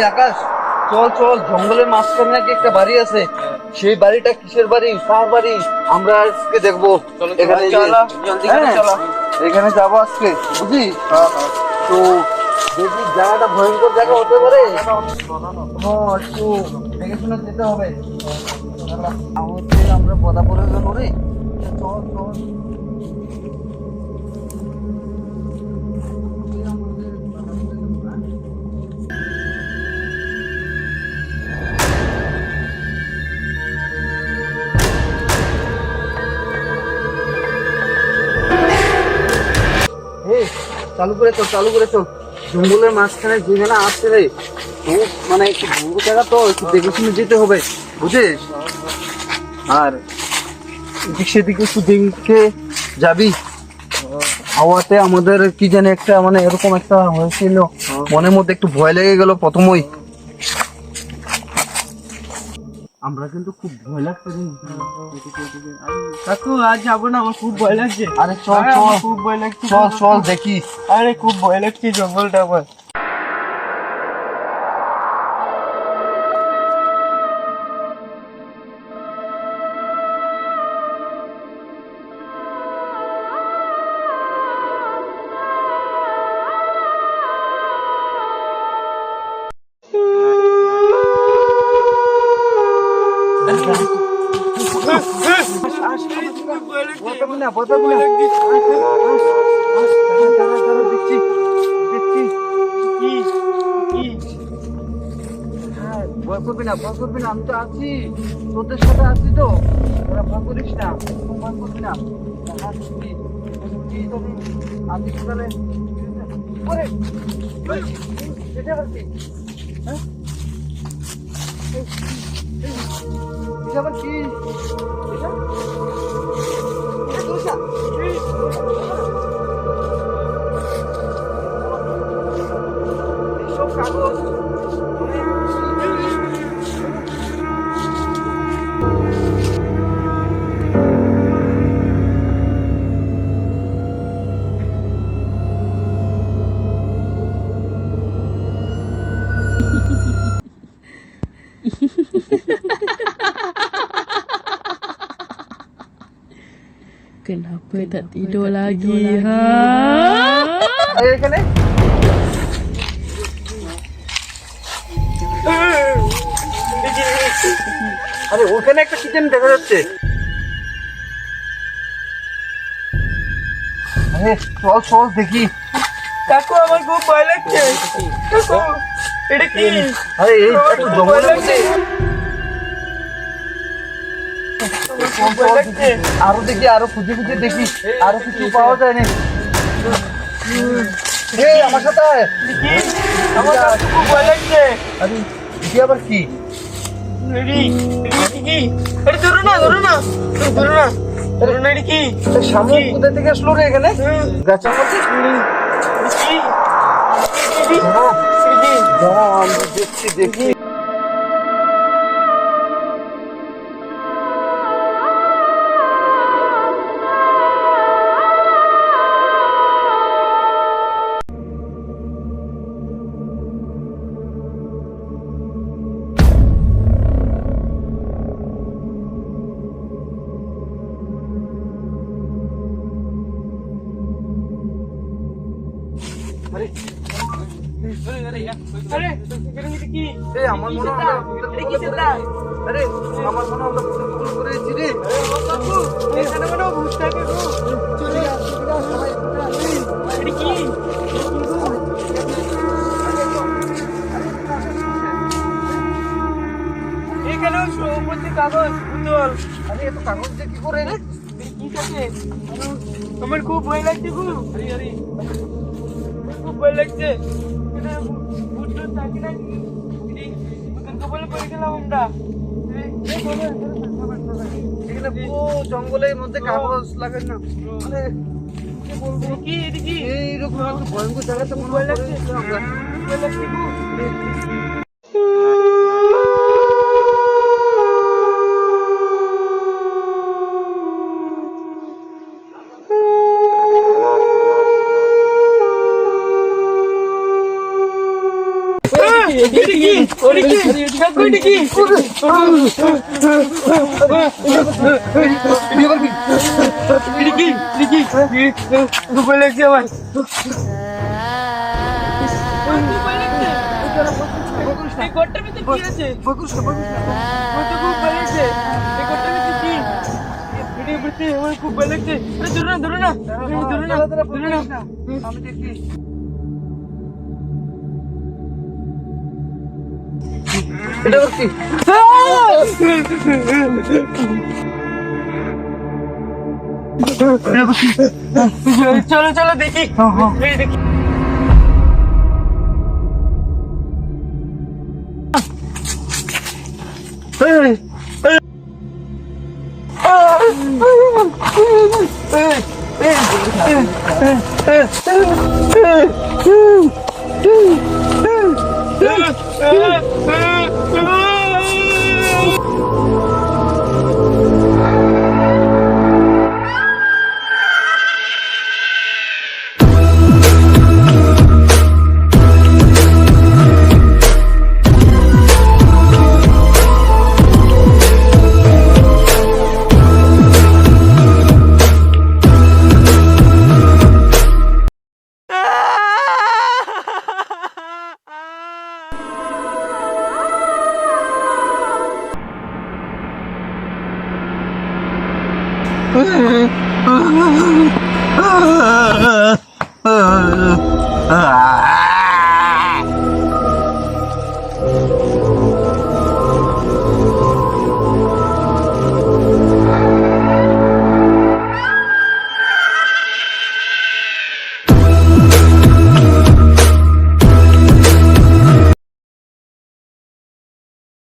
আকাশ, চল চল, জঙ্গলের মাঝখানে নাকি একটা বাড়ি আছে। সেই বাড়িটা কিসের বাড়ি, কার বাড়ি, আমরা আজকে দেখবো। এখানে এখানে যাবো আজকে, বুঝলি? তো দেখি জায়গাটা ভয়ঙ্কর জায়গা হতে পারে। একটু দেখে শুনে যেতে হবে। আমরা পদা পড়ে গেল রে। চল চল। চালু করে চল, চালু করে চল। জঙ্গলের মাঝখানে যেখানে আসছে রে, খুব মানে একটু ভঙ্গুর জায়গা, তো একটু দেখে শুনে যেতে হবে, বুঝিস? আর এদিক সেদিক একটু দেখে যাবি। হাওয়াতে আমাদের কি জানি একটা মানে এরকম একটা হয়েছিল, মনের মধ্যে একটু ভয় লেগে গেল প্রথমই। আমরা কিন্তু খুব ভয় লাগছে। কাকু আজ যাবো না, আমার খুব ভয় লাগছে। আরে চল চল, খুব ভয় লাগছে, চল চল দেখি। আরে খুব ভয় লাগছে জঙ্গলটা আমার। ভয় করবি না, ভয় করবি না, আমি তো আছি, তোদের সাথে আছি তো, তোরা ভয় করিস না, ভয় করবি না। আছি তাহলে এটা আবার কি? হ্যাঁ, এটা আবার কি? এটা দোসা। এইসব কাগজ Kenapa tak tidur lagi, ha? এখানে আরে ওখানে একটা কিচেন দেখা যাচ্ছে। আরে চল চল দেখি। কাকু আমার খুব ভয় লাগছে। কাকু এটা কি? আরে এই একটু জঙ্গলের মধ্যে আরো দেখি, আরো খুঁজে খুঁজে দেখি, আরো কিছু পাওয়া যায় না। আমার সাথে আয়। আমার কাকু খুব ভয় লাগছে। আরে দেখি আবার কি? আরে ধরো না, ধরো না, ধরো না, ধরো না। এটা কি? সামনে কোথা থেকে আসলো রে এখানে? গাছের মধ্যে আমরা দেখছি দেখি। আমার মনে হয় আরে আমার মনে হয় ভুল করেছি রে। এখানে মনে হয় ভূত থাকে গো। চলে যা, সবাই এটা কি? এখানেও উপরে কাগজ উজ্জ্বল। আরে এত কাগজ দিয়ে কি করে রে? কি থাকে? আমার খুব ভয় লাগছে গো। আরে আরে খুব ভয় লাগছে। এটা ভূত থাকে নাকি? বলে পড়ে গেলাম আমরা। এখানে পুরো জঙ্গলের মধ্যে কাগজ লাগান না। মানে কি বলবো, কি এটা কি? এইরকম একটা ভয়ঙ্কর জায়গাতে মনে ভয় লাগছে লাগছে। আমরা। ভয় লাগছে গো। ঘরটার ভিতরে কি আছে? খুব ভয় লাগছে। এই ঘরটার ভিতরে কি? এটার ভিতরে আমার খুব ভয় লাগছে। আরে ধরো না, ধরো না, ধরো না, ধরো না। আমি দেখি। এটা আবার কি? চলো চলো দেখি। এই দেখি।